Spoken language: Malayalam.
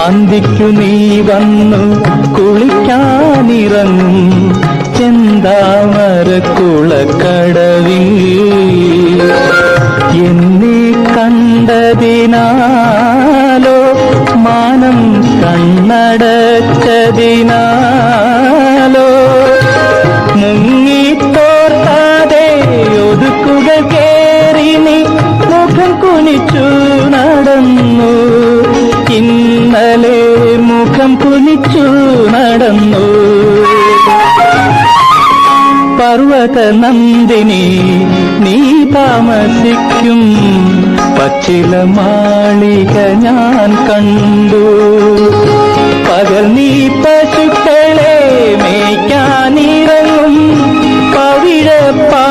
അന്തിക്കു നീ വന്നു കുളിക്കാനിറങ്ങും ചെന്താമരക്കുളക്കടവിൽ എന്നെ കണ്ടതിനാലോ മാനം കണ്ണടച്ചതിനാലോ മുങ്ങിത്തോർത്താതെ ഒതുക്കുക കേറി നീ മുഖം കുനിച്ചു നടന്നു ഇന്നലെ മുഖം കുനിച്ചു നടന്നു പർവത നന്ദിനി നീ താമസിക്കും പച്ചില മാളിക ഞാൻ കണ്ടു പകൽ നീ പശുക്കളെ മേയ്ക്കാനിറങ്ങും പവിഴപ്പാ